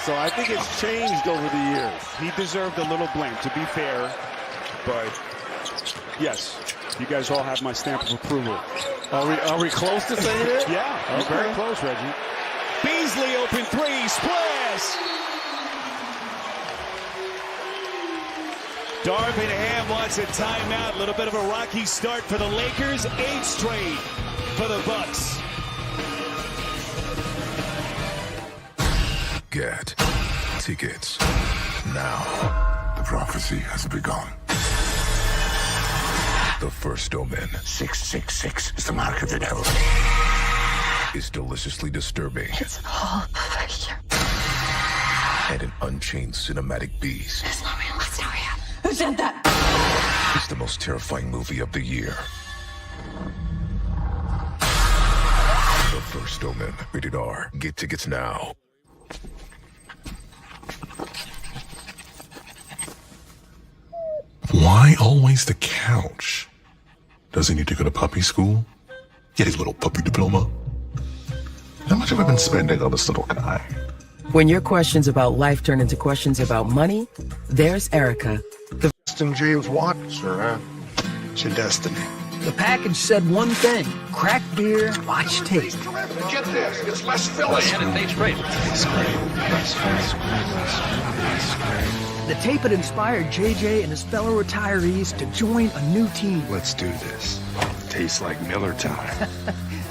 so I think it's changed over the years. He deserved a little blame, to be fair, but yes, you guys all have my stamp of approval. Are we close to saying it? Yeah, okay. Very close, Reggie. Beasley open three, splash! Darvin Ham wants a timeout. A little bit of a rocky start for the Lakers. 8 straight for the Bucks. Get tickets now. The prophecy has begun. The First Omen 666 is the mark of the devil. is deliciously disturbing. It's all over here. And an unchained cinematic beast. It's not real. It's not real. Who said that? It's the most terrifying movie of the year. The First Omen. Rated R. Get tickets now. Why always the couch? Does he need to go to puppy school? Get his little puppy diploma? How much have I been spending on this little guy? When your questions about life turn into questions about money, there's Erica. Justin James Watt, sir. It's your destiny. The package said one thing: crack beer, watch taste. Get this, it's less filling. And it tastes great. The tape had inspired JJ and his fellow retirees to join a new team. Let's do this. Tastes like Miller time.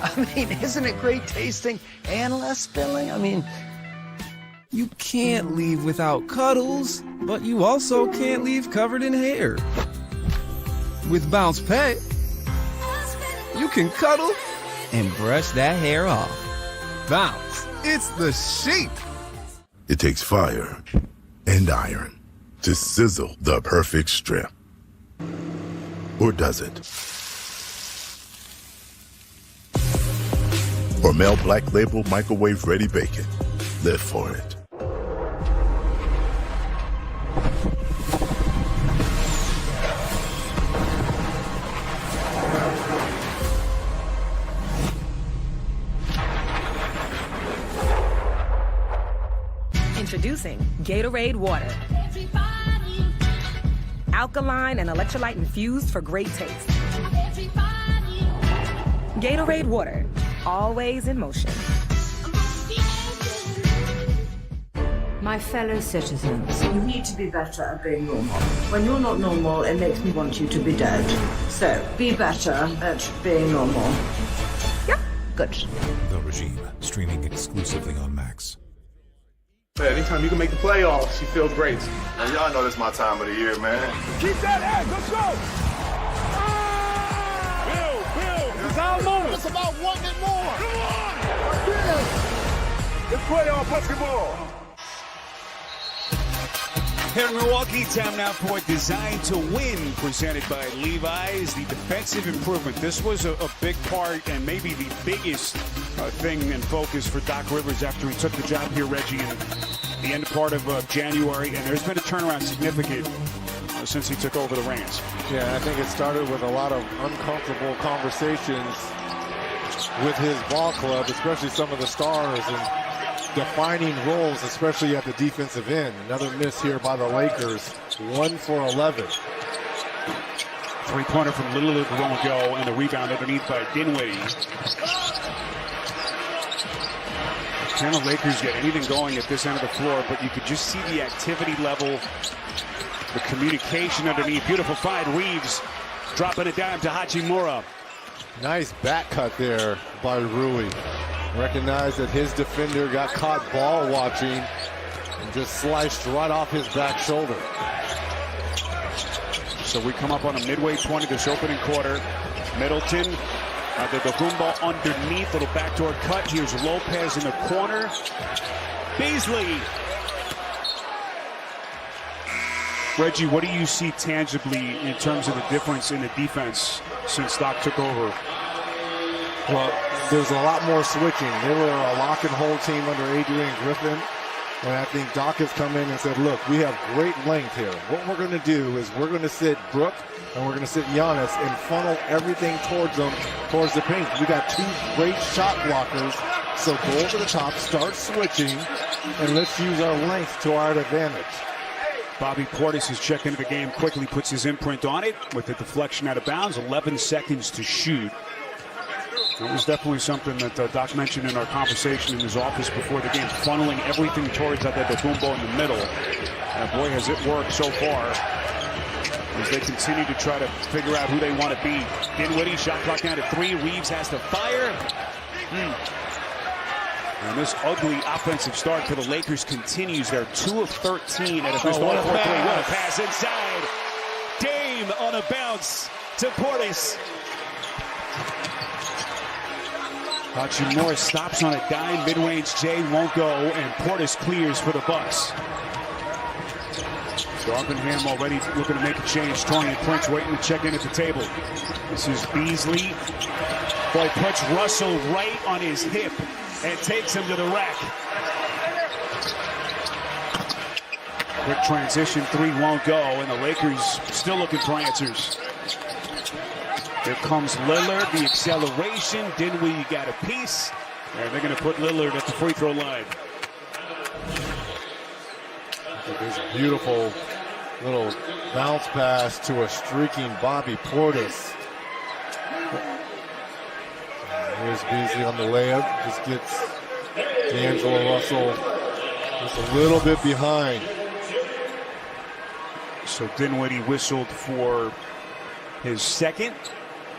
I mean, isn't it great tasting and less spilling? I mean, you can't leave without cuddles, but you also can't leave covered in hair. With Bounce Pay, you can cuddle and brush that hair off. Bounce, it's the sheep. It takes fire and iron to sizzle the perfect strip. Or does it? Hormel Black Label Microwave Ready Bacon. Live for it. Introducing Gatorade Water. Alkaline and electrolyte infused for great taste. Gatorade Water, always in motion. My fellow citizens, you need to be better at being normal. When you're not normal, it makes me want you to be dead. So, be better at being normal. Yep, good. The Regime, streaming exclusively on Max. Anytime you can make the playoffs, you feel great. Man, y'all know this is my time of the year, man. Keep that edge. Let's go. Bill, it's our moment. It's about wanting more. Come on. It's playoff basketball. Here in Milwaukee, time now for Design to Win, presented by Levi's. The defensive improvement. This was a big part and maybe the biggest thing and focus for Doc Rivers after he took the job here, Reggie, in the end part of January. And there's been a turnaround significant since he took over the reins. Yeah, I think it started with a lot of uncomfortable conversations with his ball club, especially some of the stars and defining roles, especially at the defensive end. Another miss here by the Lakers, 1 for 11. Three-pointer from Lillard won't go, and the rebound underneath by Dinwiddie. Can the Lakers get anything going at this end of the floor? But you could just see the activity level, the communication underneath. Beautiful find, Reeves dropping it down to Hachimura. Nice back cut there by Rui. Recognized that his defender got caught ball watching and just sliced right off his back shoulder. So we come up on a midway 20 this opening quarter. Middleton, the Gumbo underneath, little backdoor cut. Here's Lopez in the corner. Beasley. Reggie, what do you see tangibly in terms of the difference in the defense since Doc took over? Well, there's a lot more switching. They were a lock and hold team under Adrian Griffin. And I think Doc has come in and said, look, we have great length here. What we're going to do is we're going to sit Brook and we're going to sit Giannis and funnel everything towards them, towards the paint. We got two great shot blockers So go to the top, start switching, and let's use our length to our advantage. Bobby Portis is checking into the game quickly, puts his imprint on it with the deflection out of bounds. 11 seconds to shoot. That was definitely something that Doc mentioned in our conversation in his office before the game, funneling everything towards Antetokounmpo in the middle. And boy, has it worked so far as they continue to try to figure out who they want to be. Dinwiddie, shot clock down to 3. Reeves has to fire. And this ugly offensive start for the Lakers continues. They're 2 of 13 at a 4-3. What a pass inside. Dame on a bounce to Portis. Hachimura stops on a dime. Mid-range Jay won't go, and Portis clears for the Bucks. Darvingham already looking to make a change. Taurean Prince waiting to check in at the table. This is Beasley. Boy, puts Russell right on his hip and takes him to the rack. Quick transition, 3 won't go, and the Lakers still looking for answers. Here comes Lillard, the acceleration. Dinwiddie got a piece, and they're going to put Lillard at the free throw line. This beautiful little bounce pass to a streaking Bobby Portis. Here's Beasley on the layup. Just gets D'Angelo Russell just a little bit behind. So Dinwiddie whistled for his second.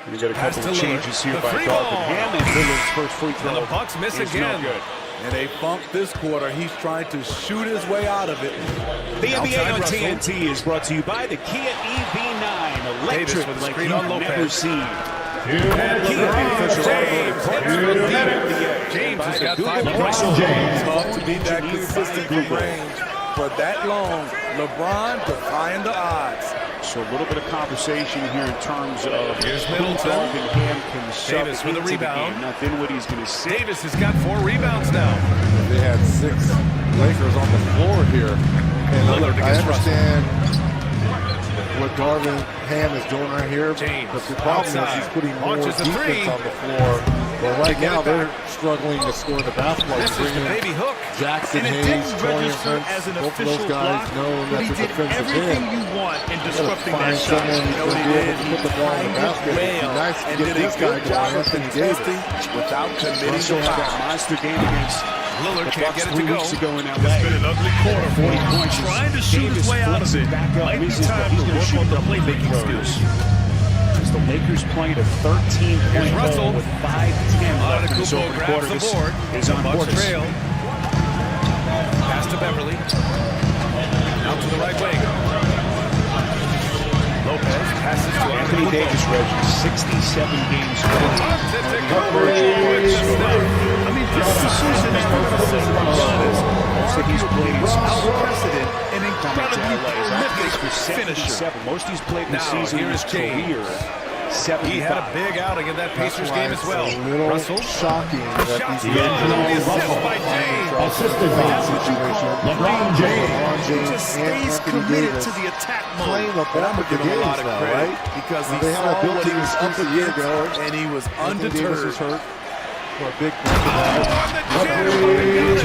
And you got a couple of changes here by Darvingham, and Lillard's first free throw. And the Bucks miss again. No good. And they funk this quarter. He's trying to shoot his way out of it. The NBA on TNT is brought to you by the Kia EV9. Electric like you've never seen. James has got 5 points. Tough to beat that consistent range for that long. LeBron defying the odds. So a little bit of conversation here in terms of here's Middleton. Darvingham can shove Davis with a rebound. Now Dinwiddie's going to sit. Davis has got 4 rebounds now. They had 6 Lakers on the floor here. And Lillard I against understand what Darvingham is doing right here. James But the problem is he's putting more launches defense a 3. on the floor. But right now they're struggling to score the basketball. This is the baby hook. Jackson and it Hayes, didn't Taurean register Prince, as an both of those official guys block, know but that's he a did defensive everything end. you want in disrupting Find that shot. someone who's going to be able to put the ball in the basket. It'd be nice to get this guy going, Anthony Davis. Without committing Russell to had that foul. monster game against Lillard the can't Bucks get it to 3 go. weeks ago in LA. It's been an ugly quarter for 40 him. points. Trying to shoot his way out of it. Might be time to work on the playmaking skills. As the Lakers playing a 13-point Russell with 5:10 left in this open grabs quarter. the This board. is on Bucks Portis. trail. Pass to Beverly. Out to the right wing. Lopez passes to Anthony Davis, Reggie, 67 games played. I mean, this season is So he's played unprecedented and incredibly prolific finisher. Most he's played in the Now, season in his here's James. career. 75. He had a big outing in that Pacers game as well. It's a little Russell. shocking that Shots these good. guys The assist by James. assisted by that situation. LeBron James just and stays Anthony committed Davis to the attack mode. playing the But I'm bulk of giving the him a lot games of now, credit right? because Now, he they had a saw what built-in he was up excuse a year against ago. and he was Anthony Davis undeterred. is hurt for a big On the jam,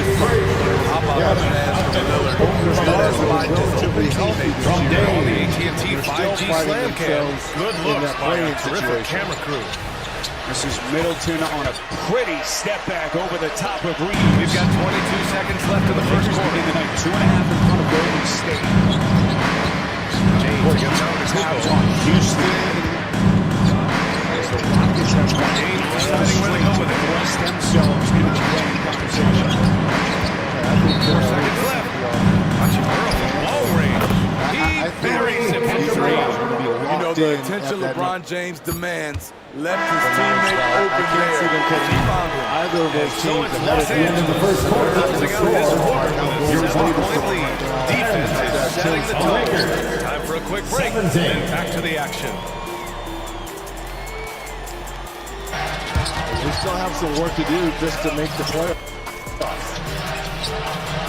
How about that pass from Lillard? That is my relatively healthy this year. on the AT&T They're still 5G finding slam cam. themselves Good in looks that by a playing terrific situation. camera crew. This is Middleton on a pretty step back over the top of Reeves. We've got 22 seconds left in the first quarter. In the night, 2.5 in front of Golden State. James gets out of Fouls on Houston. As the Rockets have won deciding where to go with it. thrust themselves into the playing conversation. 4 seconds left. Hachimura from low range. He buries it from 3. You know the attention LeBron James demands left his teammate open there. He found him. Either of those So teams it's that had Los at the end of the first quarter. closing out this quarter with a 7-point lead. Defense is setting the tone. Time for a quick break. Then back to the action. We still have some work to do just to make the playoffs.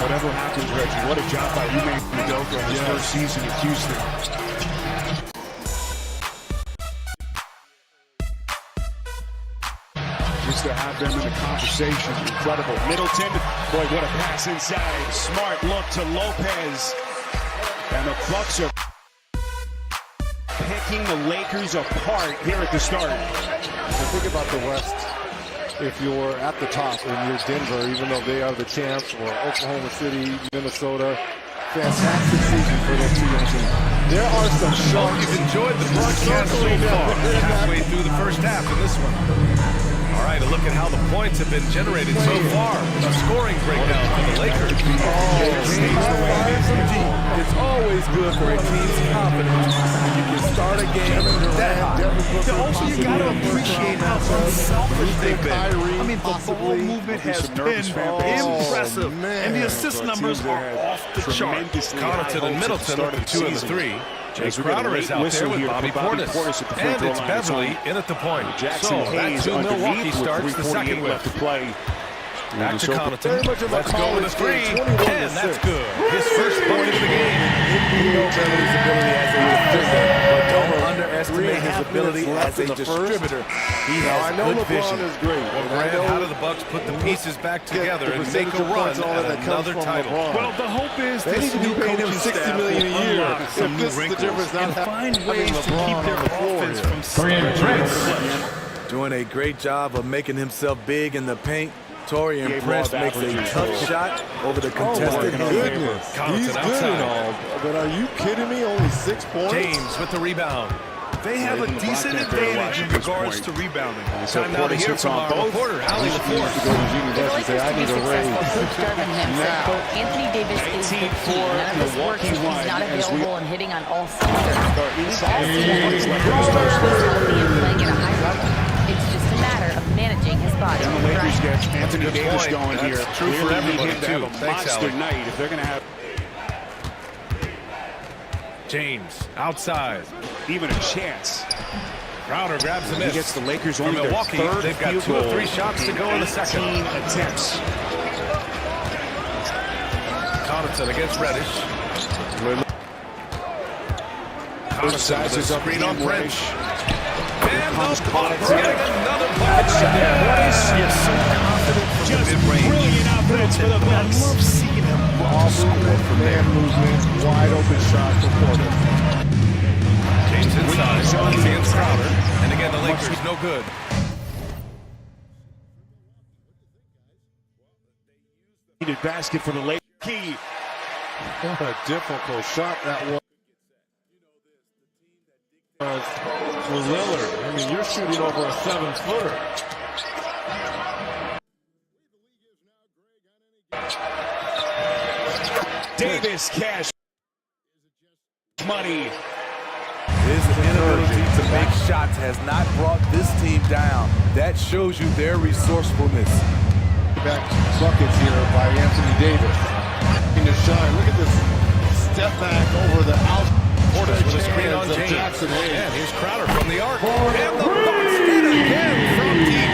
Whatever happens, Reggie, what a job by Ime Udoka in his first season in Houston. It's to have them in the conversation. Incredible. Middleton, boy, what a pass inside. Smart look to Lopez. And the Bucks are picking the Lakers apart here at the start. Think about the West. If you're at the top and you're Denver, even though they are the champs, or Oklahoma City, Minnesota, fantastic season for those two young teams. There are some shots. You've enjoyed the broadcast so far. Halfway through the first half in this one. All right, a look at how the points have been generated so far. A scoring breakdown for the Lakers. It's always good for a team's confidence. You can start a game that high. Also, you got to appreciate how unselfish they've been. I mean, the ball movement has been impressive, and the assist numbers are off the chart. Connaughton and Middleton are the 2 and the 3. Jay Crowder is out there with Bobby Portis. And it's Beverly in at the point. So that's who Milwaukee starts the second with. Back to Connaughton. Let's go with a 3. And that's good. His first point of the game. You know Beverly's ability as a defender, but don't underestimate his ability as a distributor. He has good vision. Well, Grant, how do the Bucks put the pieces back together and make a run at another title? Well, the hope is they need to be paying him $60 million a year. Some new wrinkles and find ways to keep their offense from slipping. Doing a great job of making himself big in the paint. Taurean Prince makes a tough shot over the contested goodness. He's good and all, but are you kidding me? Only 6 points? James with the rebound. They have a decent advantage in regards to rebounding. Time now to hear from our reporter, Allie LaForce. The Lakers to be successful, Coach Darvin Ham said, quote, Anthony Davis is the key. None of this works if he's not available and hitting on all cylinders. We've all seen him work healthy and playing at a high level. It's just a matter of managing his body. And the Lakers get Anthony Davis going here. True for everybody, too. Thanks, monster night if they're going to have James outside. even a chance. Crowder grabs the miss. He gets the Lakers for only Milwaukee. Their third they've got 2 or 3 shots to go in the second. 18 attempts. Connaughton against Reddish. Connaughton with a screen on French. And those Bucks getting another bucket right there. He's so confident from Just the mid-range. brilliant offense for the Bucks. I love seeing him ball score from there. Movement, wide open shot for Porter. James inside, against Crowder. And again, the Lakers no good. Needed basket for the Lakers. Key. What a difficult shot that was. For Lillard. I mean, you're shooting over a 7-footer. Davis cash money. His inability to make shots has not brought this team down. That shows you their resourcefulness. Back buckets here by Anthony Davis. In the shine. Look at this step back over the out. Portis with a screen on James. Jackson Hayes. And here's Crowder from the arc. And the Bucks hit again from deep.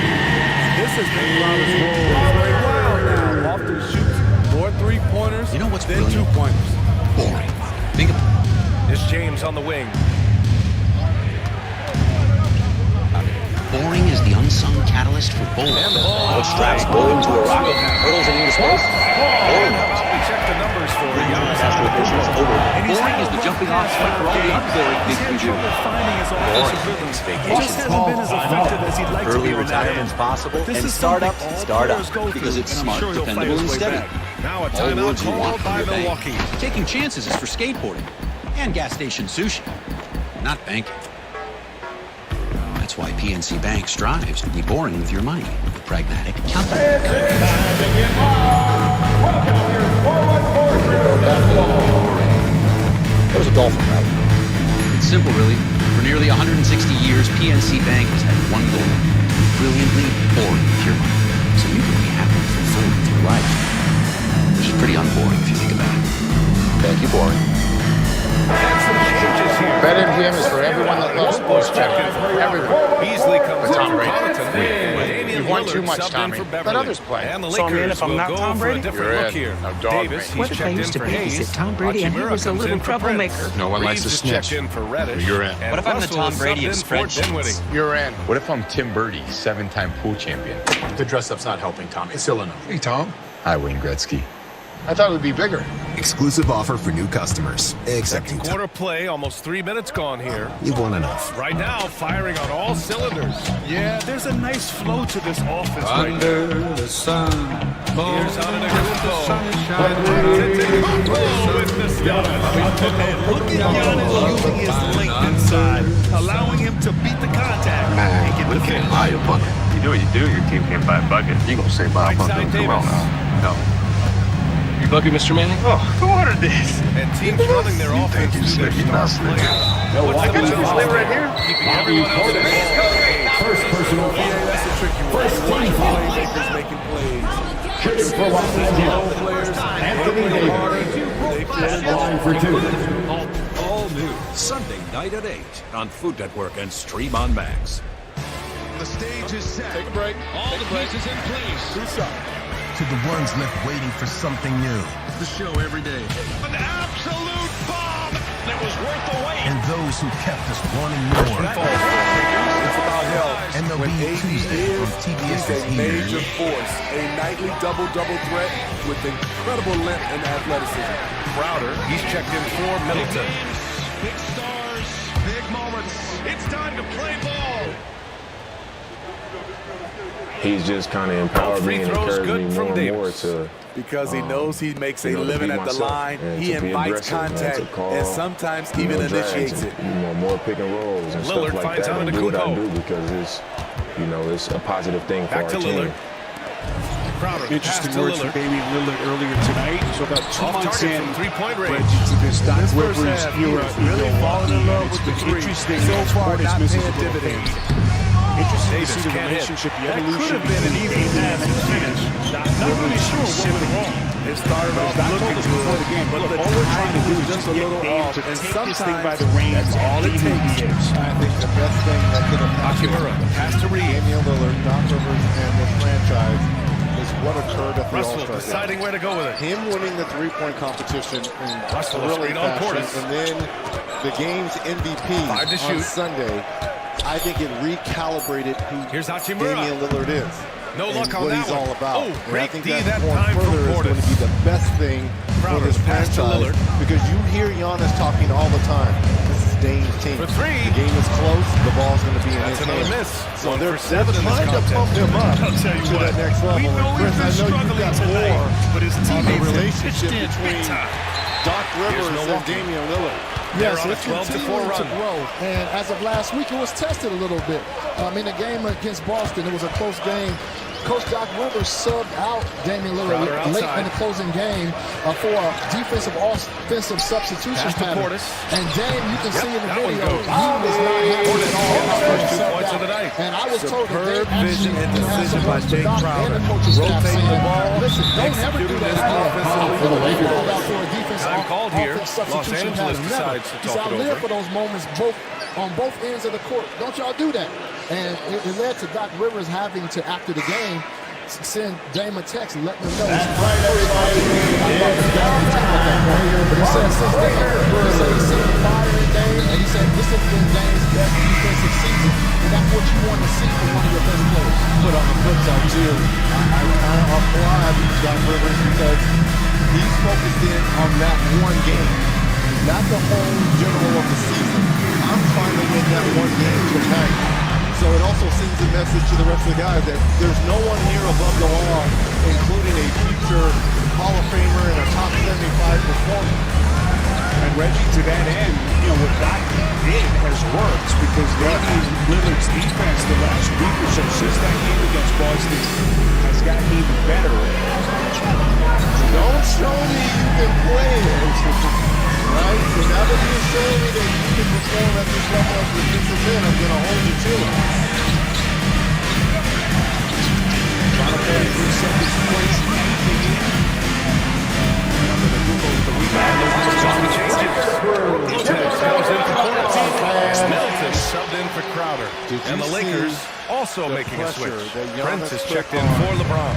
This has been Crowder's role for a while now. Often shoots more 3-pointers than 2-pointers. Boring. Think of It's James on the wing. boring is the unsung catalyst for bowling. What straps bowling to a rocket, hurdles it into space. Boring. Check the numbers for it. Boring is the jumping off point for all the unboring things we do. Boring. Just hasn't been as effective as he'd like to be. Early retirement's possible, and startup because it's smart, dependable, and steady. Now a All timeout words you want called from by your bank. Milwaukee. Taking chances is for skateboarding and gas station sushi, not banking. That's why PNC Bank strives to be boring with your money. The pragmatic, calculated kind. That was a dolphin route. It's simple, really. For nearly 160 years, PNC Bank has had one goal: brilliantly boring with your money, so you can be happy and fulfilled with your life. Which is pretty unboring if you think about it. Thank you, boring. BetMGM is for everyone that loves sports betting. For everyone. Beasley comes Tom in. Brady. Connaughton with Damian won Lillard too much, subbed Tommy. in for Let Beverly. others play. And the So, I mean, Lakers if I'm will not go Tom for Brady? a different You're look in. here. Now, dog Davis, me. he's What if I checked in used to for babysit Hayes. Tom Brady and he Hachimura was a comes little in for troublemaker? Prince. No one likes Reeves to is checked snitch. in for Reddish. You're in. And What if I'm the Russell Tom is Brady subbed of in for spreadsheets? Dinwiddie. You're in. What if I'm Tim Birdie, 7-time pool champion? The dress-up's not helping, Tom. It's still enough. Hey, Tom. Hi, Wayne Gretzky. I thought it would be bigger. Exclusive offer for new customers. Accepting Second quarter play, almost 3 minutes gone here. You've won enough. Right now, firing on all cylinders. Yeah, there's a nice flow to this offense right Under now. the sun. Here's Antetokounmpo. With the stop. And look at Giannis using his length inside, allowing him to beat the contact and get the finish. Buy a bucket. You do what you do, your team can't buy a bucket. You gonna say buy a bucket? Right side, Come on Davis. now. No. You bucket, Mr. Manning? Oh, who ordered this? And teams running their offense you through their said you're not star slick. players. No, I got you this live right here. Keeping everyone else in the First personal foul. Yeah, that's a tricky one. First team foul. Playmakers making plays. For Role players. Anthony Davis. They play line for two. All new Sunday night at 8 on Food Network and Stream on Max. The stage is set. Take a break. All the pieces in place. Two shots. To the ones left waiting for something new. The show every day. An absolute bomb that was worth the wait. And those who kept us wanting more. It's about health. And they'll When be AD Tuesday on he's TBS's a here. major force. A nightly double-double threat with incredible length and athleticism. Crowder, he's checked in for Middleton. Big stars, big moments. It's time to play ball. He's just kind of empowered me and encouraged me more and more to. Because he knows he makes a to living be at the myself line, and he to be invites aggressive, contact to call, and sometimes even drags initiates and, it. more pick and rolls and Lillard stuff like finds that. And do what I Antetokounmpo. do because it's a positive thing for Back our to team. Lillard. Crowder, Interesting pass to words Lillard. from Damian Lillard earlier tonight. So about 2 Off months target in, from three-point range. Reggie, to this Doc This first Rivers half, era he's in really Milwaukee, fallen in love and with it's the been three. interesting So as far, Portis not misses paying a little dividends. bit. Interesting Davis to see the can't hit. relationship, the That could evolution have been an easy pass to finish. Not really sure what went wrong. It started off Doc looking told us before the game, good, but look, the all we're trying to do timing is was just just a get little Dame off. to And take this thing by sometimes the reins. that's all it Even who takes. he is. I think the best thing that could have happened Hachimura, pass to Reeves. Damian Lillard, Doc Rivers, and this franchise is what occurred at the Russell All-Star deciding game. where to go with it. Him winning the three-point competition in Russell thrilling screen on fashion, Portis. and then the game's MVP 5 to on shoot. Sunday, I think it recalibrated who Here's Hachimura. Damian Lillard is. No and luck on what that he's one. all about. Oh, And I break think D that that going time from further is going to be the best thing for Crowder, this pass to franchise Lillard. because you hear Giannis talking all the time. This is Dame's team. For three. The game is close. The ball's going to be in That's his another hands. miss. So 1 they're for 7 in this trying to contest. pump him up I'll tell you to what, that next level. we know And Chris, he's been I know you've struggling got tonight, more but his on the teammates have relationship pitched in between big time. Doc Rivers and Milwaukee. Damian Lillard. They're Yes, on a it's 12-4 continuing to run. grow. And as of last week, it was tested a little bit. In the game against Boston, it was a close game. Coach Doc Rivers subbed out Damian Lillard Crowder late outside. in the closing game for a defensive offensive substitution Pass to pattern. Portis. And Dame, you can see in the that one video, goes. he was not happy Portis at all about first being 2 subbed points out. of the night. And I was told that they Superb vision actually and had decision some by words to Jay Doc Crowder. and the coaching staff Rotating saying, the ball, listen, don't ever do executing that this again. offensively. For the Lakers. Hold out for a defense Time called here. offense Los substitution Angeles pattern. Never. decides to He said, talk I it live over. for those moments on both ends of the court. Don't y'all do that. And it led to Doc Rivers having to, after the game, send Dame a text and let them know. That's right, everybody. But he said since then, he's seen fire in Dame, and he said this has been Dame's best defensive season, and that's what you want to see from one of your best players. But on the flip side, too, I kind of applaud Doc Rivers because he's focused in on that one game, not the whole general of the season. I'm trying to win that one game tonight. So it also sends a message to the rest of the guys that there's no one here above the law, including a future Hall of Famer and a top 75 performer. And Reggie, to that end, what Doc did has worked because Damian Lillard's defense the last week or so since that game against Boston has gotten even better. Don't show me you can play it, right? So now that you're showing me that you can perform at this level as a defensive end, I'm going to hold you to it. Final 43 seconds to play. Anything in. The rebound. Changes. Comes in for Portis. Middleton subbed in for Crowder. And the Lakers also making a switch. Prince is checked in for LeBron.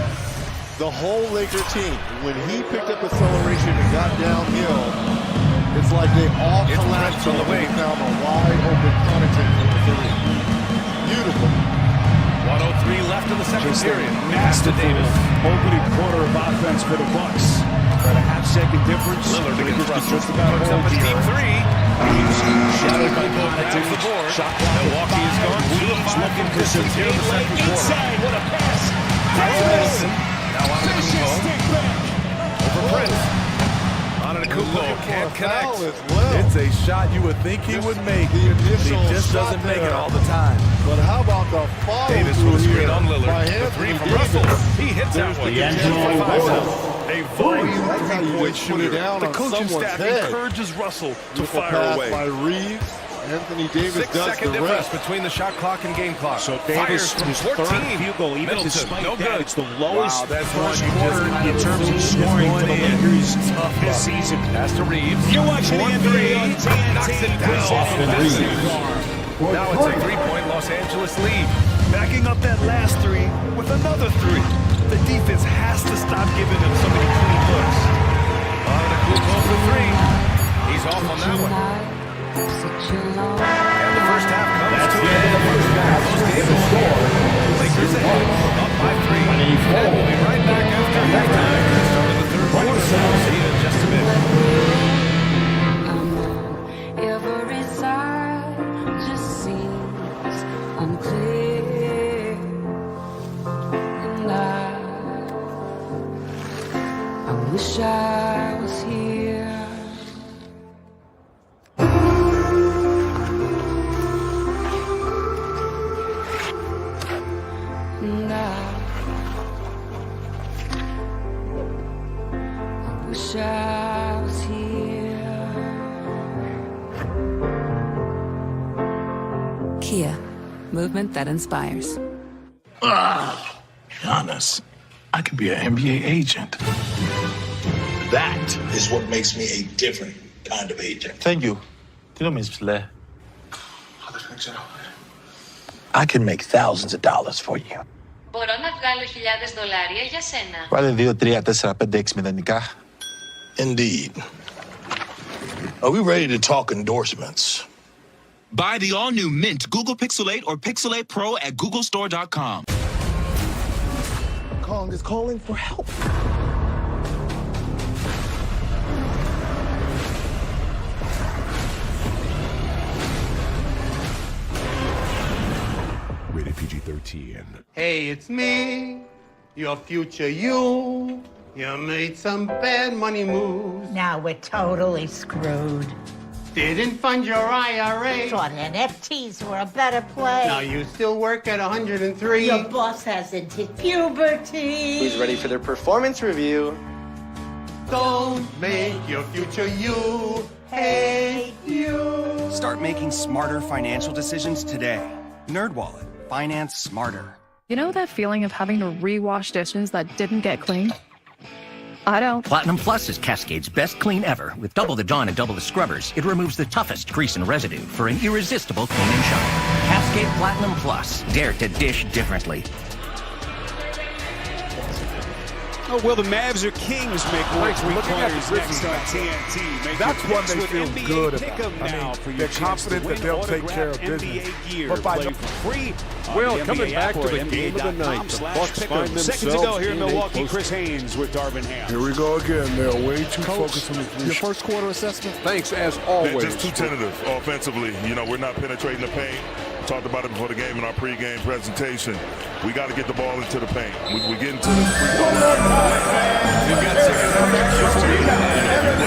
The whole Laker team, when he picked up acceleration and got downhill, it's like they all collapsed on the way. Found a wide open Connaughton from the three. Beautiful. 1:03 left in the second period. Masterful opening quarter of offense for the Bucks. About a half-second difference. Lillard against Russell. Just about puts up a deep three. Shadowed by Connaughton. the board. Shot clock. Milwaukee is gone 2-5 looking for some here in the second quarter. Inside, what a pass. Middleton. Now on to Kupo. Over Prince. On to Kupo. Can't connect. It's a shot you would think he would make. He just doesn't make it all the time. But how about the follow Davis with a screen on Lillard. The three from Russell. He hits that one. A volume three-point shooter. The coaching staff encourages Russell to fire away. By Reeves. Anthony Davis 6-second difference between the shot clock and game clock. So Davis, his third field goal, even despite no that, good. it's the lowest that's first quarter in terms of scoring for the Lakers this season. That's to Reeves. You're watching the NBA on TNT. Knocks it down. Now it's a three-point Los Angeles lead. Backing up that last three with another three. The defense has to stop giving them so many clean looks. On to Kupo for three. He's off on that one. And the first half comes to an end. Davis score. Lakers ahead, up by 3. And we'll be right back after halftime. Start of the third quarter. See you in just a minute. Every side just seems unclear, and I wish I was here. And I wish I was here. Kia, movement that inspires. Giannis, I could be an NBA agent. That is what makes me a different kind of agent. Thank you. I can make thousands of dollars for you. Μπορώ να βγάλω $1,000 για σένα. Βάλε 2, 3, 4, 5, 6 μηδενικά. Indeed. Are we ready to talk endorsements? Buy the all-new Mint Google Pixel 8 or Pixel 8 Pro at googlestore.com. Kong is calling for help. Rated PG-13. Hey, it's me, your future you. You made some bad money moves. Now we're totally screwed. Didn't fund your IRA. Thought NFTs were a better play. Now you still work at 103. Your boss hasn't hit puberty. Who's ready for their performance review? Don't make your future you hate you. Start making smarter financial decisions today. NerdWallet. Finance smarter. You know that feeling of having to rewash dishes that didn't get clean? I don't. Platinum Plus is Cascade's best clean ever. With double the Dawn and double the scrubbers, it removes the toughest grease and residue for an irresistible clean and shine. Cascade Platinum Plus. Dare to dish differently. Oh, will the Mavs or Kings make more three-pointers next on TNT? That's one they feel good about. I mean, they're confident that they'll take care of business. But by the free, well, coming back to the game of the night, the Bucks find themselves seconds ago here in Milwaukee, Chris Haynes with Darvin Ham. Here we go again. They're way too focused on the your first quarter assessment. Thanks, as always. They're just too tentative offensively. You know, we're not penetrating the paint. Talked about it before the game in our pregame presentation. We got to get the ball into the paint. We get into the free throw line. We've got second half.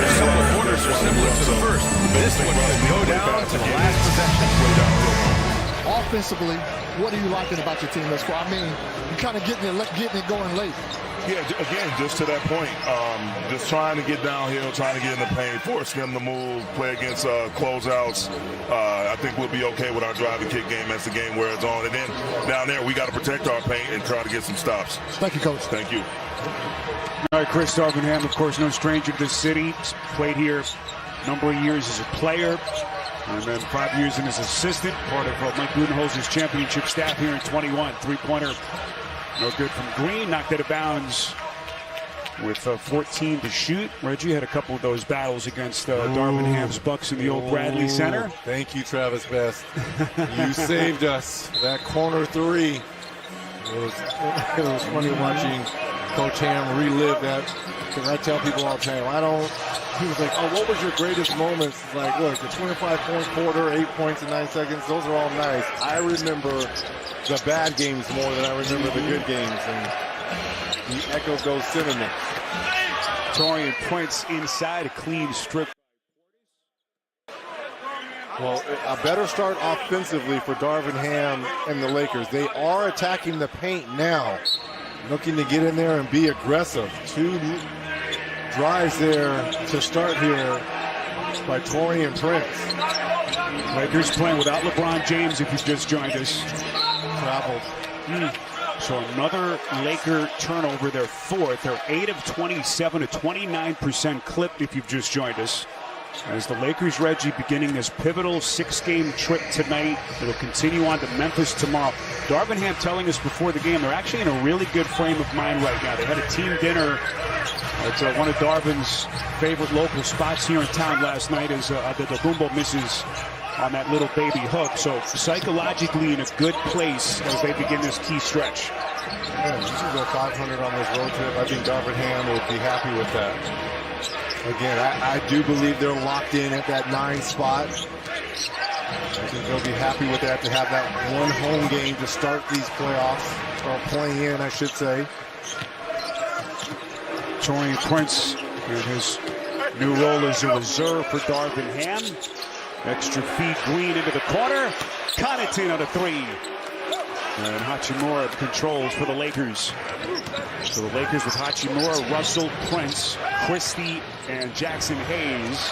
The quarters are similar to the first. This one could go down to the last possession. Offensively, what are you liking about your team thus far? I mean, you're kind of getting it going late. Yeah, again, just to that point, just trying to get downhill, trying to get in the paint, force them to move, play against closeouts. I think we'll be okay with our drive and kick game as the game wears on. And then down there, we got to protect our paint and try to get some stops. Thank you, Coach. Thank you. All right, Chris Darvin Ham, of course, no stranger to this city. He's played here a number of years as a player. And then 5 years in as assistant, part of Mike Budenholzer's championship staff here in 21. Three-pointer, no good from Green, knocked out of bounds with 14 to shoot. Reggie had a couple of those battles against Darvin Ham's Bucks in the old Bradley Center. Thank you, Travis Best. You saved us. That corner three. It was funny watching Coach Ham relive that, because I tell people all the time, he was like, oh, what was your greatest moments? It's like, look, the 25-point quarter, 8 points in 9 seconds, those are all nice. I remember the bad games more than I remember the good games, and he echoed those sentiments. Taurean Prince inside, a clean strip. Well, a better start offensively for Darvin Ham and the Lakers. They are attacking the paint now, looking to get in there and be aggressive. 2 drives there to start here by Taurean Prince. Lakers playing without LeBron James, if you've just joined us. Traveled. So another Laker turnover, their 4th. They're 8 of 27, a 29% clip if you've just joined us. As the Lakers, Reggie, beginning this pivotal 6-game trip tonight. It'll continue on to Memphis tomorrow. Darvin Ham telling us before the game they're actually in a really good frame of mind right now. They had a team dinner at one of Darvin's favorite local spots here in town last night as Antetokounmpo misses on that little baby hook. So psychologically in a good place as they begin this key stretch. Yeah, you can go 500 on this road trip. I think Darvin Ham would be happy with that. Again, I do believe they're locked in at that 9 spot. I think they'll be happy with that, to have that one home game to start these playoffs, or playing in, I should say. Taurean Prince in his new role as a reserve for Darvin Ham. Extra feed, Green into the corner. Connaughton on a 3. And Hachimura controls for the Lakers. So the Lakers with Hachimura, Russell, Prince, Christie, and Jackson Hayes.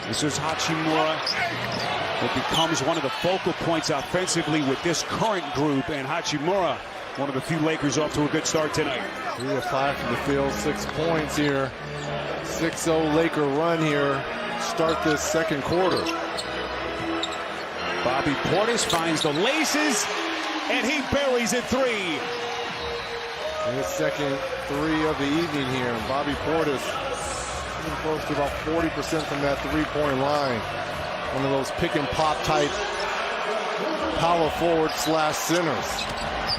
This is Hachimura. It becomes one of the focal points offensively with this current group. And Hachimura, one of the few Lakers off to a good start tonight. 3 of 5 from the field, 6 points here. 6-0 Laker run here. Start this second quarter. Bobby Portis finds the laces, and he buries it 3. His second 3 of the evening here. And Bobby Portis getting close to about 40% from that 3-point line. One of those pick and pop type power forward / centers.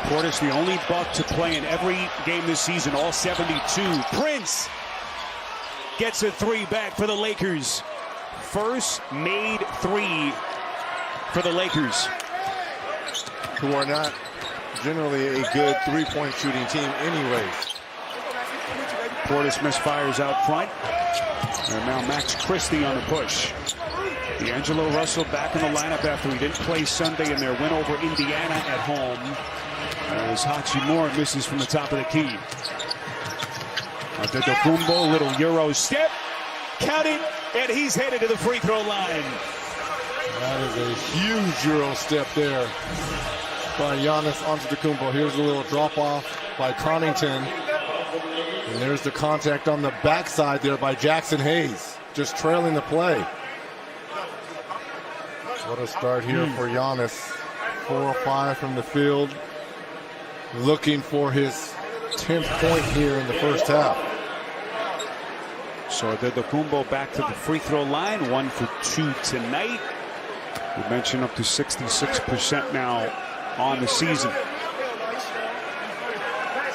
Portis, the only Buck to play in every game this season, all 72. Prince gets a 3 back for the Lakers. First made 3 for the Lakers, who are not generally a good 3-point shooting team anyways. Portis misfires out front. And now Max Christie on the push. D'Angelo Russell back in the lineup after he didn't play Sunday in their win over Indiana at home. As Hachimura misses from the top of the key. Antetokounmpo, little Euro step. Count it, and he's headed to the free throw line. That is a huge Euro step there by Giannis Antetokounmpo. Here's a little drop off by Connaughton. And there's the contact on the backside there by Jackson Hayes, just trailing the play. What a start here for Giannis. 4 of 5 from the field. Looking for his 10th point here in the first half. So Antetokounmpo back to the free throw line, 1 for 2 tonight. We mentioned up to 66% now on the season.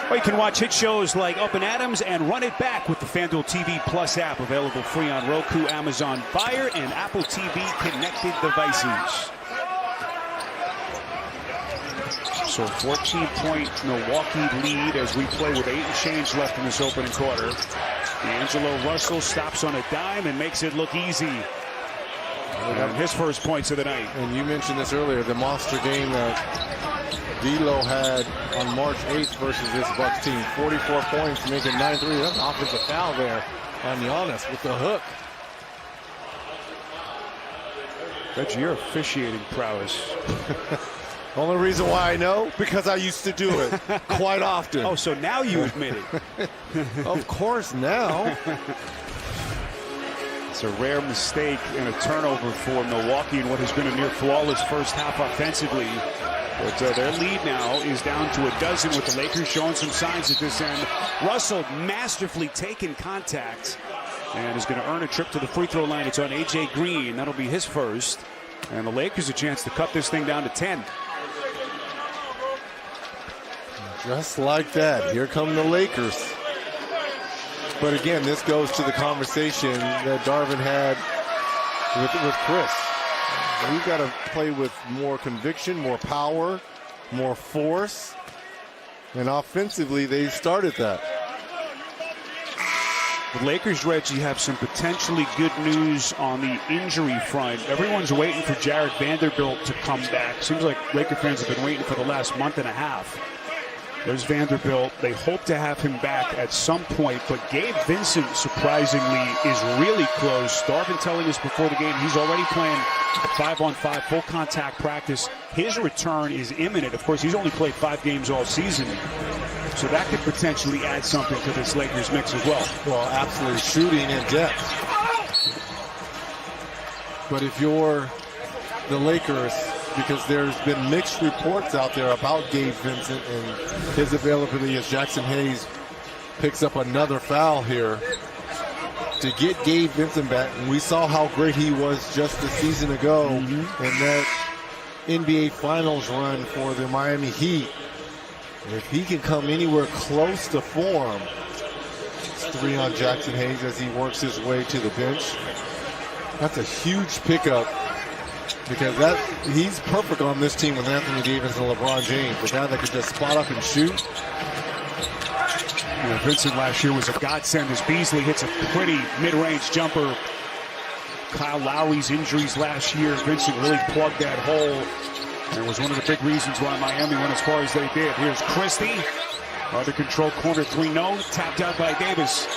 Or you can watch hit shows like Up and Adams and Run It Back with the FanDuel TV Plus app, available free on Roku, Amazon Fire, and Apple TV connected devices. So 14-point Milwaukee lead as we play with 8 and change left in this opening quarter. D'Angelo Russell stops on a dime and makes it look easy. And his first points of the night. And you mentioned this earlier, the monster game that D'Lo had on March 8th versus this Bucks team. 44 points, making 9 threes. That's an offensive foul there on Giannis with the hook. Reggie, your officiating prowess. Only reason why I know, because I used to do it quite often. Oh, so now you admit it. Of course now. It's a rare mistake and a turnover for Milwaukee in what has been a near flawless first half offensively. But their lead now is down to a dozen, with the Lakers showing some signs at this end. Russell masterfully taking contact and is going to earn a trip to the free throw line. It's on A.J. Green. That'll be his first. And the Lakers a chance to cut this thing down to 10. Just like that, here come the Lakers. But again, this goes to the conversation that Darvin had with Chris. We've got to play with more conviction, more power, more force. And offensively, they started that. The Lakers, Reggie, have some potentially good news on the injury front. Everyone's waiting for Jared Vanderbilt to come back. Seems like Laker fans have been waiting for the last month and a half. There's Vanderbilt. They hope to have him back at some point, but Gabe Vincent, surprisingly, is really close. Darvin telling us before the game he's already playing 5-on-5 full contact practice. His return is imminent. Of course, he's only played 5 games all season, so that could potentially add something to this Lakers mix as well. Well, absolutely, shooting and depth. But if you're the Lakers, because there's been mixed reports out there about Gabe Vincent and his availability as Jackson Hayes picks up another foul here. To get Gabe Vincent back, and we saw how great he was just a season ago in that NBA Finals run for the Miami Heat. If he can come anywhere close to form, it's 3 on Jackson Hayes as he works his way to the bench. That's a huge pickup, because he's perfect on this team with Anthony Davis and LeBron James, the guy that could just spot up and shoot. Vincent last year was a godsend as Beasley hits a pretty mid-range jumper. Kyle Lowry's injuries last year, Vincent really plugged that hole. And it was one of the big reasons why Miami went as far as they did. Here's Christie. Under control, corner 3, no. Tapped out by Davis.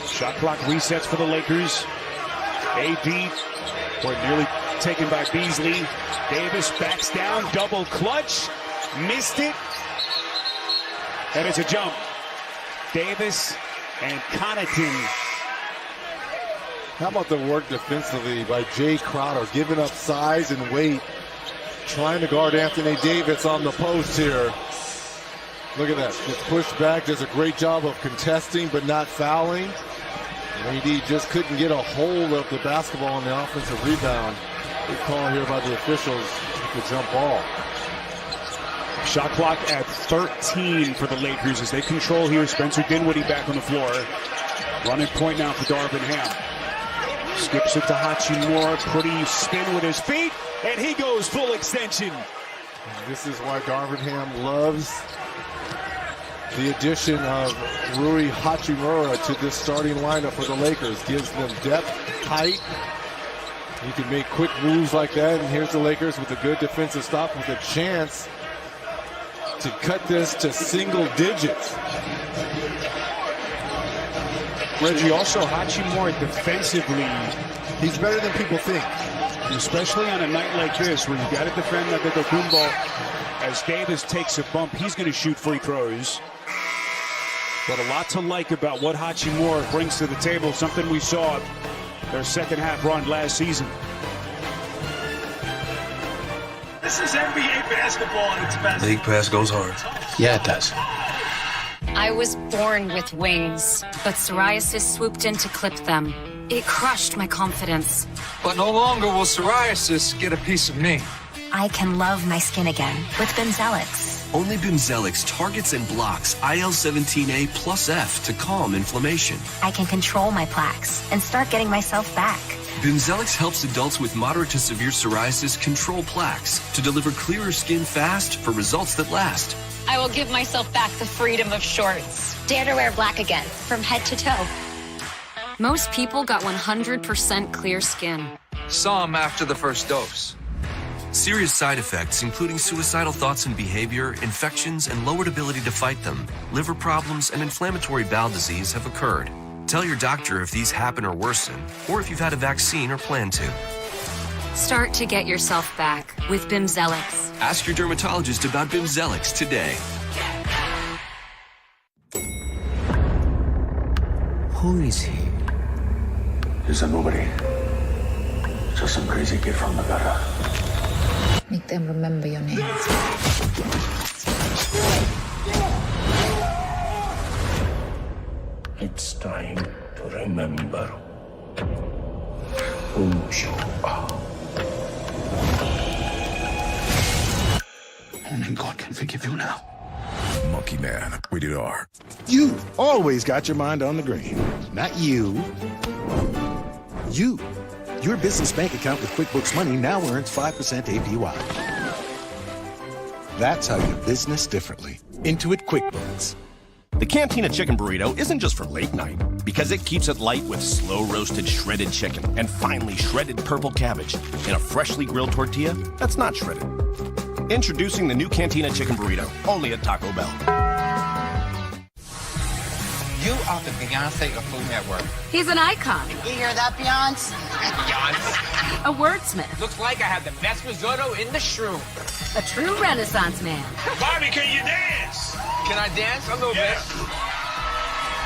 Shot clock resets for the Lakers. AD, nearly taken by Beasley. Davis backs down, double clutch. Missed it. And it's a jump. Davis and Connaughton. How about the work defensively by Jay Crowder, giving up size and weight, trying to guard Anthony Davis on the post here. Look at that. Gets pushed back. Does a great job of contesting but not fouling. AD just couldn't get a hold of the basketball on the offensive rebound. Good call here by the officials with the jump ball. Shot clock at 13 for the Lakers as they control here. Spencer Dinwiddie back on the floor. Running point now for Darvin Ham. Skips it to Hachimura. Pretty spin with his feet. And he goes full extension. This is why Darvin Ham loves the addition of Rui Hachimura to this starting lineup for the Lakers. Gives them depth, height. You can make quick moves like that. And here's the Lakers with a good defensive stop with a chance to cut this to single digits. Reggie, also Hachimura defensively, he's better than people think. Especially on a night like this where you got to defend Antetokounmpo. As Davis takes a bump, he's going to shoot free throws. But a lot to like about what Hachimura brings to the table, something we saw their second half run last season. This is NBA basketball at its best. League pass goes hard. Yeah, it does. I was born with wings, but psoriasis swooped in to clip them. It crushed my confidence. But no longer will psoriasis get a piece of me. I can love my skin again with Bimzelx. Only Bimzelx targets and blocks IL-17A plus F to calm inflammation. I can control my plaques and start getting myself back. Bimzelx helps adults with moderate to severe psoriasis control plaques to deliver clearer skin fast for results that last. I will give myself back the freedom of shorts. Dare to wear black again, from head to toe. Most people got 100% clear skin. Some after the first dose. Serious side effects, including suicidal thoughts and behavior, infections, and lowered ability to fight them, liver problems, and inflammatory bowel disease have occurred. Tell your doctor if these happen or worsen, or if you've had a vaccine or plan to. Start to get yourself back with Bimzelx. Ask your dermatologist about Bimzelx today. Who is he? is a nobody. Just some crazy kid from the gutter. Make them remember your name. It's time to remember who you are. Only God can forgive you now. Monkey Man, rated R. You always got your mind on the green. Not you. You. Your business bank account with QuickBooks Money now earns 5% APY. That's how you business differently. Intuit QuickBooks. The Cantina Chicken Burrito isn't just for late night, because it keeps it light with slow-roasted shredded chicken and finely shredded purple cabbage in a freshly grilled tortilla that's not shredded. Introducing the new Cantina Chicken Burrito, only at Taco Bell. You are the Beyonce of Food Network. He's an icon. You hear that, Beyonce? Beyonce. A wordsmith. Looks like I have the best risotto in the shroom. A true Renaissance man. Bobby, can you dance? Can I dance? A little bit.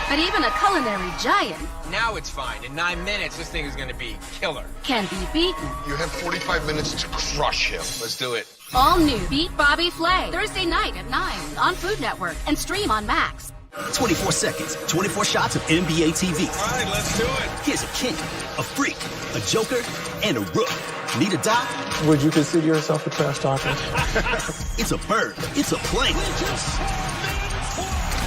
But even a culinary giant Now it's fine. In 9 minutes, this thing is going to be killer. can be beaten. You have 45 minutes to crush him. Let's do it. All new Beat Bobby Flay. Thursday night at 9 on Food Network and stream on Max. 24 seconds, 24 shots of NBA TV. All right, let's do it. Here's a king, a freak, a joker, and a rook. Need a doc? Would you consider yourself a trash talker? It's a bird. It's a plane.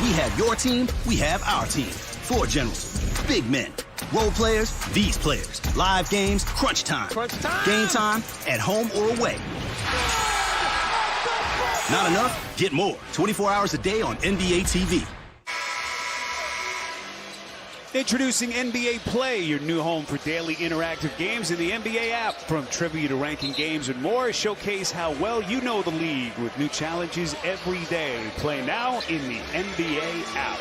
We have your team. We have our team. 4 generals, big men, role players, these players, live games, crunch time. Game time, at home or away. Not enough? Get more. 24 hours a day on NBA TV. Introducing NBA Play, your new home for daily interactive games in the NBA app. From trivia to ranking games and more, showcase how well you know the league with new challenges every day. Play now in the NBA app.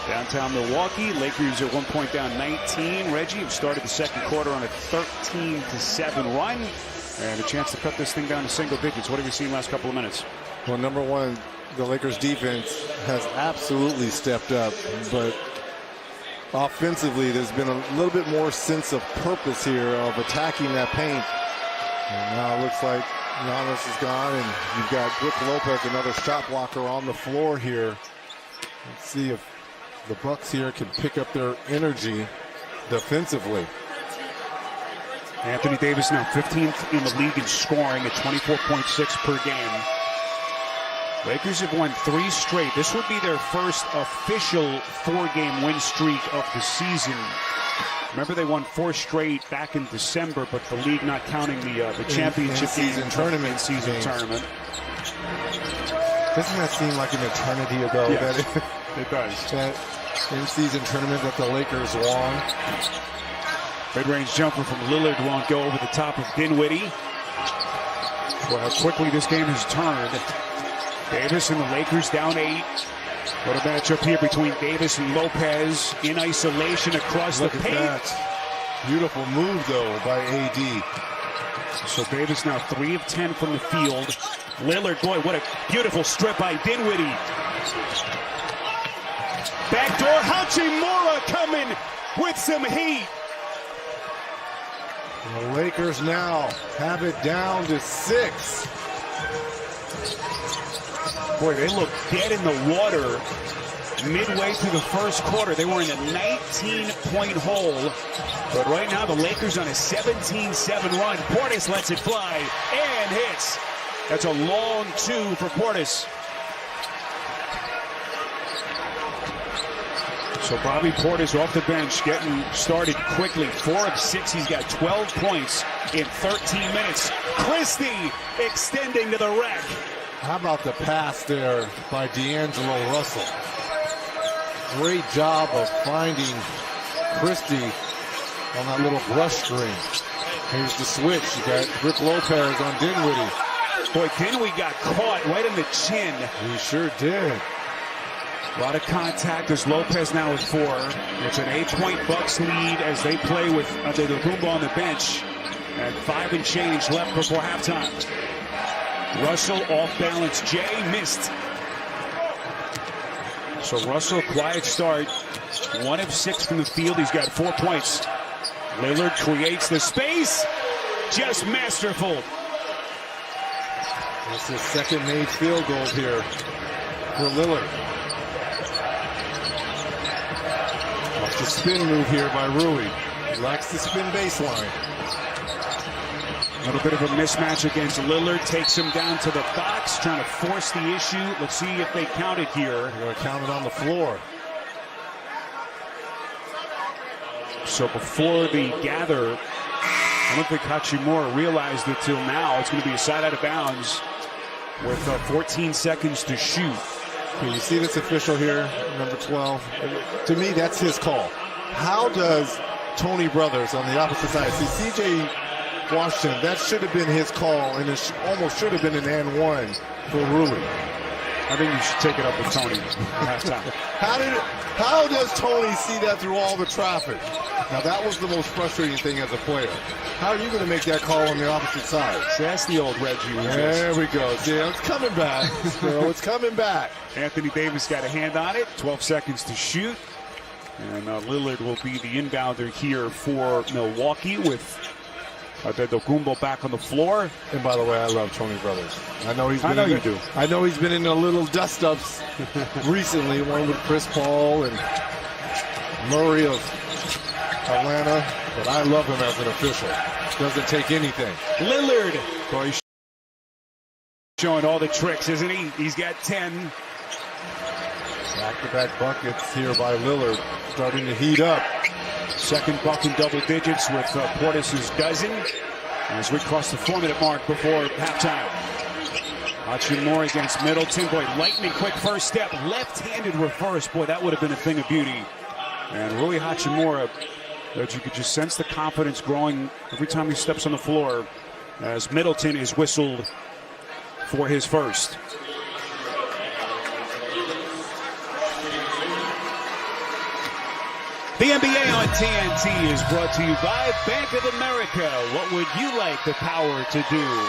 Downtown Milwaukee, Lakers at one point down 19. Reggie have started the second quarter on a 13-7 run. And a chance to cut this thing down to single digits. What have you seen last couple of minutes? Well, number one, the Lakers defense has absolutely stepped up, but offensively, there's been a little bit more sense of purpose here of attacking that paint. And now it looks like Giannis is gone, and you've got Brook Lopez, another shot blocker, on the floor here. Let's see if the Bucks here can pick up their energy defensively. Anthony Davis now 15th in the league in scoring at 24.6 per game. Lakers have won 3 straight. This would be their first official 4-game win streak of the season. Remember, they won 4 straight back in December, but the league not counting the championship season tournament. Tournament. Doesn't that seem like an eternity ago? Yes, that it does. That in-season tournament that the Lakers won. Mid-range jumper from Lillard won't go over the top of Dinwiddie. Well, how quickly this game has turned. Davis and the Lakers down 8. What a matchup here between Davis and Lopez in isolation across the paint. That. Beautiful move, though, by AD. So Davis now 3 of 10 from the field. Lillard, boy, what a beautiful strip by Dinwiddie. Backdoor Hachimura coming with some heat. The Lakers now have it down to 6. Boy, they look dead in the water midway through the first quarter. They were in a 19-point hole. But right now, the Lakers on a 17-7 run. Portis lets it fly and hits. That's a long 2 for Portis. So Bobby Portis off the bench, getting started quickly. 4 of 6. He's got 12 points in 13 minutes. Christie extending to the rack. How about the pass there by D'Angelo Russell? Great job of finding Christie on that little brush screen. Here's the switch. You got Brook Lopez on Dinwiddie. Boy, Dinwiddie got caught right in the chin. He sure did. A lot of contact as Lopez now with 4. It's an 8-point Bucks lead as they play with the Rumba on the bench. And 5 and change left before halftime. Russell off balance. Jay missed. So Russell, quiet start. 1 of 6 from the field. He's got 4 points. Lillard creates the space. Just masterful. It's his second made field goal here for Lillard. Watch the spin move here by Rui. He likes the spin baseline. A little bit of a mismatch against Lillard. Takes him down to the box, trying to force the issue. Let's see if they count it here. They're going to count it on the floor. So before the gather, I don't think Hachimura realized it till now. It's going to be a side out of bounds with 14 seconds to shoot. Okay, you see this official here, number 12? To me, that's his call. How does Tony Brothers on the opposite side see C.J. Washington? That should have been his call, and it almost should have been an and one for Rui. I think you should take it up with Tony at halftime. How does Tony see that through all the traffic? Now, that was the most frustrating thing as a player. How are you going to make that call on the opposite side? That's the old Reggie. There we go. See, it's coming back. It's coming back. Anthony Davis got a hand on it. 12 seconds to shoot. And Lillard will be the inbounder here for Milwaukee with Antetokounmpo back on the floor. And by the way, I love Tony Brothers. I know you do. I know he's been in a little dust-ups recently, one with Chris Paul and Murray of Atlanta, but I love him as an official. Doesn't take anything. Lillard. Boy, he's showing all the tricks, isn't he? He's got 10. Back-to-back buckets here by Lillard, starting to heat up. Second buck in double digits with Portis' dozen as we cross the 4-minute mark before halftime. Hachimura against Middleton. Boy, lightning quick first step. Left-handed reverse. Boy, that would have been a thing of beauty. And Rui Hachimura, that you could just sense the confidence growing every time he steps on the floor as Middleton is whistled for his first. The NBA on TNT is brought to you by Bank of America. What would you like the power to do?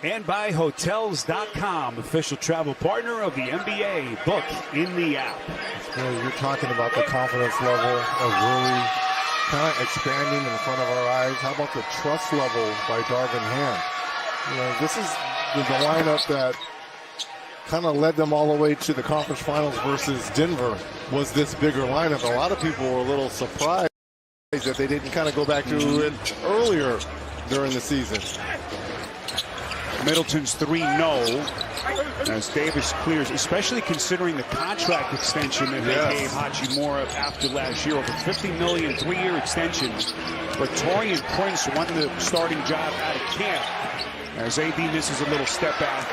And by Hotels.com, official travel partner of the NBA. Book in the app. You're talking about the confidence level of Rui kind of expanding in front of our eyes. How about the trust level by Darvin Ham? This is the lineup that kind of led them all the way to the conference finals versus Denver, was this bigger lineup. A lot of people were a little surprised that they didn't kind of go back to it earlier during the season. Middleton's 3-0 as Davis clears, especially considering the contract extension that they gave Hachimura after last year. Over $50 million, 3-year extension. But Taurean Prince won the starting job out of camp as AD misses a little step back.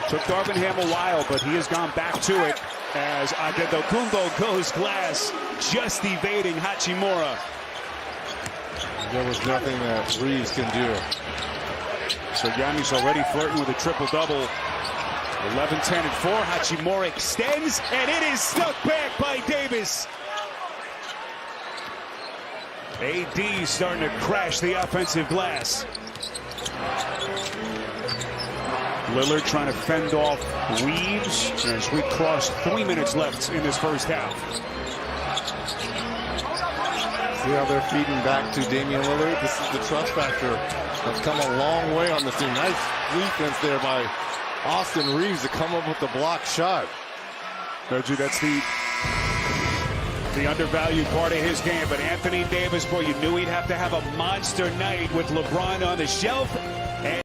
Took Darvin Ham a while, but he has gone back to it as Antetokounmpo goes glass, just evading Hachimura. There was nothing that Reeves can do. So Giannis already flirting with a triple-double. 11, 10, and 4. Hachimura extends, and it is stuck back by Davis. AD starting to crash the offensive glass. Lillard trying to fend off Reeves as we cross 3 minutes left in this first half. See how they're feeding back to Damian Lillard? This is the trust factor that's come a long way on this team. Nice defense there by Austin Reeves to come up with the block shot. Reggie, that's the undervalued part of his game. But Anthony Davis, boy, you knew he'd have to have a monster night with LeBron on the shelf. And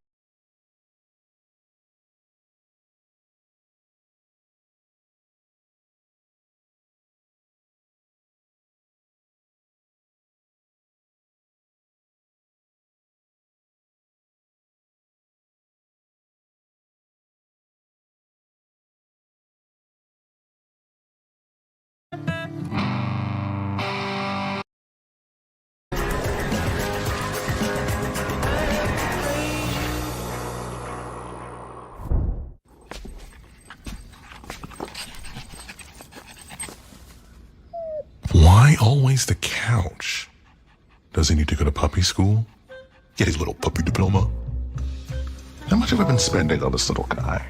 Why always the couch? Does he need to go to puppy school? Get his little puppy diploma? How much have I been spending on this little guy?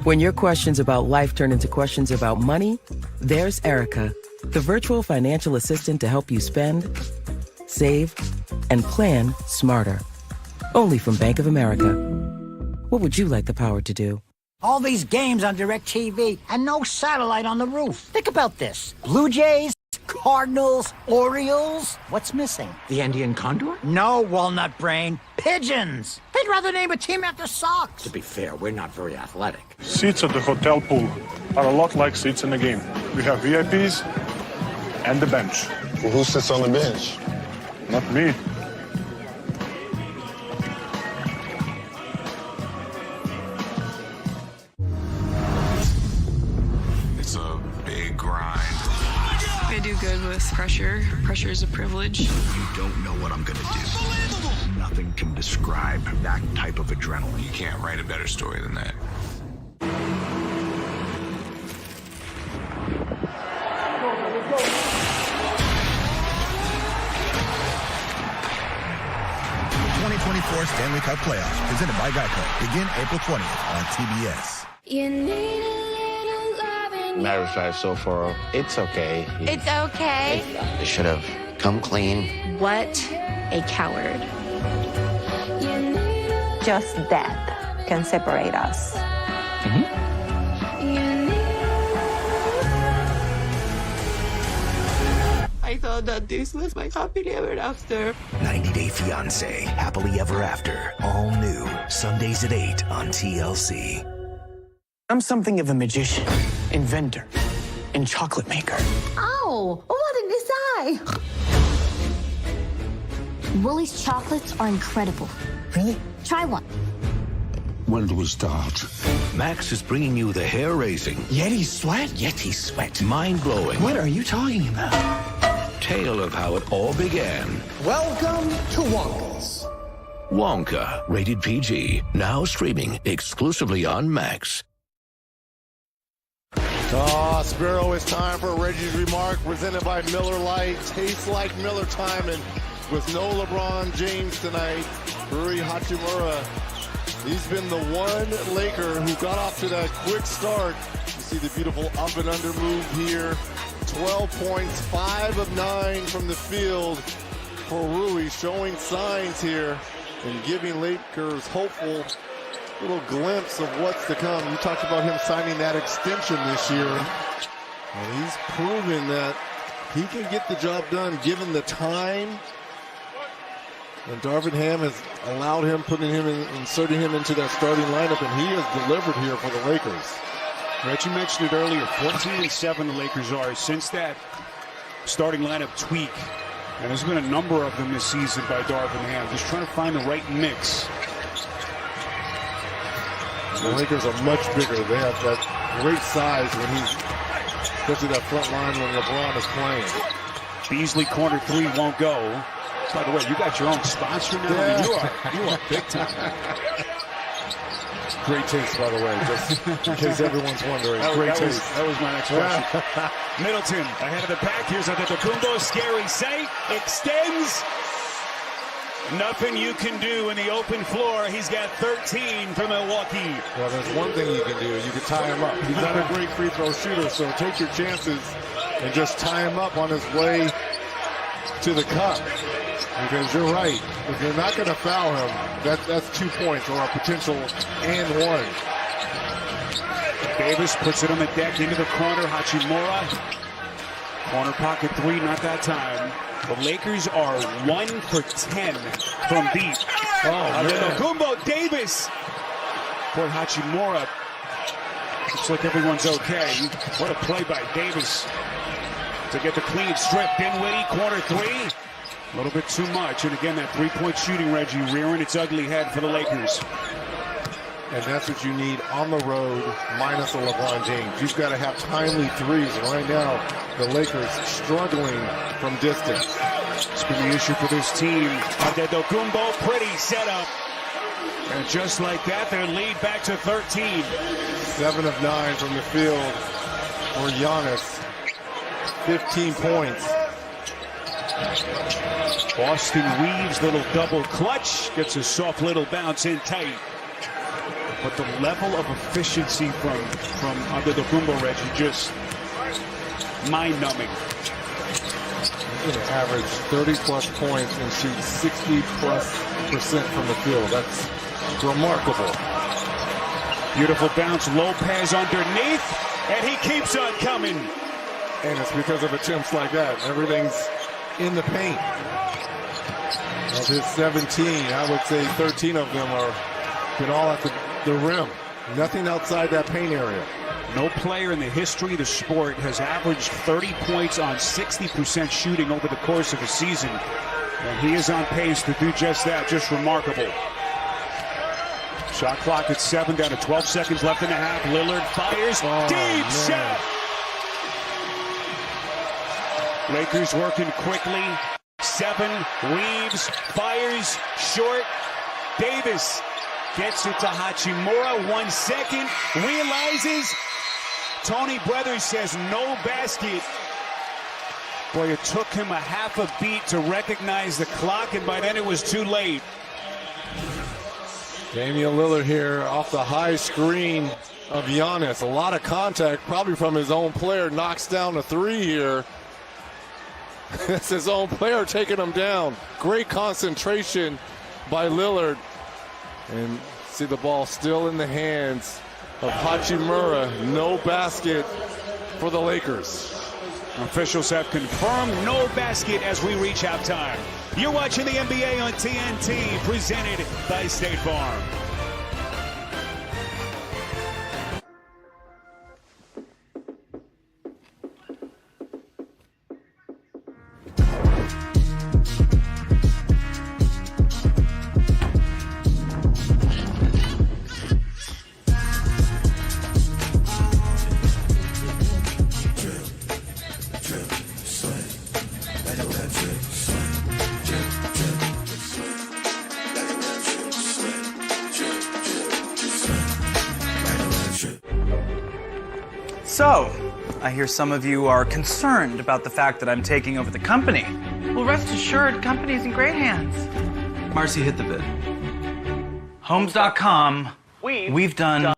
When your questions about life turn into questions about money, there's Erica, the virtual financial assistant to help you spend, save, and plan smarter. Only from Bank of America. What would you like the power to do? All these games on DirecTV and no satellite on the roof. Think about this. Blue Jays, Cardinals, Orioles. What's missing? The Andean condor? No, walnut brain. Pigeons. They'd rather name a team after socks. To be fair, we're not very athletic. Seats at the hotel pool are a lot like seats in a game. We have VIPs and the bench. Well, who sits on the bench? Not me. It's a big grind. I do good with pressure. Pressure is a privilege. You don't know what I'm gonna do. Nothing can describe that type of adrenaline. You can't write a better story than that. The 2024 Stanley Cup Playoffs, presented by Geico, begin April 20th on TBS. You need a little loving. Marriage life so far, it's okay. It's okay. They should have come clean. What a coward. Just death can separate us. I thought that this was my happily ever after. 90 Day Fiancé, Happily Ever After. All new. Sundays at 8 on TLC. I'm something of a magician, inventor, and chocolate maker. Oh, what a design! Willie's chocolates are incredible. Really? Try one. When do we start? Max is bringing you the hair-raising, Yeti sweat? Yeti sweat, mind-blowing What are you talking about? tale of how it all began. Welcome to Wonka's. Wonka, rated PG, now streaming exclusively on Max. Sparrow, it's time for Reggie's Remark, presented by Miller Lite. Tastes like Miller time, and with no LeBron James tonight, Rui Hachimura, he's been the one Laker who got off to that quick start. You see the beautiful up and under move here. 12 points, 5 of 9 from the field for Rui, showing signs here and giving Lakers hopeful little glimpse of what's to come. You talked about him signing that extension this year, and he's proven that he can get the job done given the time. And Darvin Ham has allowed him, inserting him into that starting lineup, and he has delivered here for the Lakers. Reggie mentioned it earlier, 14-7 the Lakers are since that starting lineup tweak. And there's been a number of them this season by Darvin Ham, just trying to find the right mix. The Lakers are much bigger. They have that great size when especially that front line when LeBron is playing. Beasley corner three won't go. By the way, you got your own sponsor now. Yeah. You are big time. Great taste, by the way, just in case everyone's wondering. Great taste. That was my next question. Middleton ahead of the pack. Here's Antetokounmpo. Scary sight. Extends. Nothing you can do in the open floor. He's got 13 for Milwaukee. Well, there's one thing you can do. You can tie him up. He's not a great free throw shooter, so take your chances and just tie him up on his way to the cup. Because you're right. If you're not going to foul him, that's 2 points or a potential and one. Davis puts it on the deck into the corner. Hachimura. Corner pocket three, not that time. The Lakers are 1 for 10 from deep. Antetokounmpo, Davis. Boy, Hachimura. Looks like everyone's okay. What a play by Davis to get the clean strip. Dinwiddie, corner three. A little bit too much. And again, that three-point shooting, Reggie, rearing its ugly head for the Lakers. And that's what you need on the road, minus a LeBron James. You've got to have timely threes. Right now, the Lakers struggling from distance. It's been the issue for this team. Antetokounmpo, pretty setup. And just like that, their lead back to 13. 7 of 9 from the field for Giannis. 15 points. Boston weaves, little double clutch. Gets a soft little bounce in tight. But the level of efficiency from Antetokounmpo, Reggie, just mind-numbing. Going to average 30-plus points and shoot 60+% from the field. That's remarkable. Beautiful bounce. Lopez underneath, and he keeps on coming. And it's because of attempts like that. Everything's in the paint. Of his 17, I would say 13 of them are been all at the rim. Nothing outside that paint area. No player in the history of the sport has averaged 30 points on 60% shooting over the course of a season. And he is on pace to do just that. Just remarkable. Shot clock at 7, down to 12 seconds left and a half. Lillard fires. Deep shot. Lakers working quickly. 7, Reeves fires short. Davis gets it to Hachimura. 1 second. Realizes. Tony Brothers says no basket. Boy, it took him a half a beat to recognize the clock, and by then it was too late. Damian Lillard here off the high screen of Giannis. A lot of contact, probably from his own player. Knocks down a 3 here. It's his own player taking him down. Great concentration by Lillard. And see the ball still in the hands of Hachimura. No basket for the Lakers. Officials have confirmed no basket as we reach halftime. You're watching the NBA on TNT, presented by State Farm. So, I hear some of you are concerned about the fact that I'm taking over the company. Well, rest assured, company's in great hands. Marcy, hit the bid. Homes.com, we've done...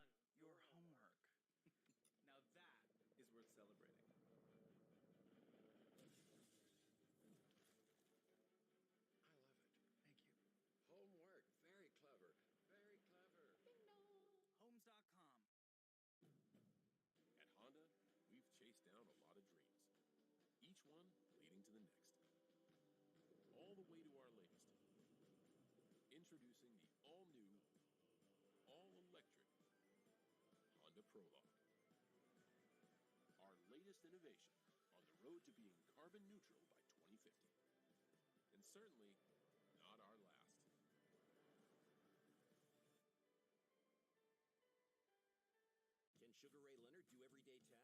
Can Sugar Ray Leonard do everyday tasks?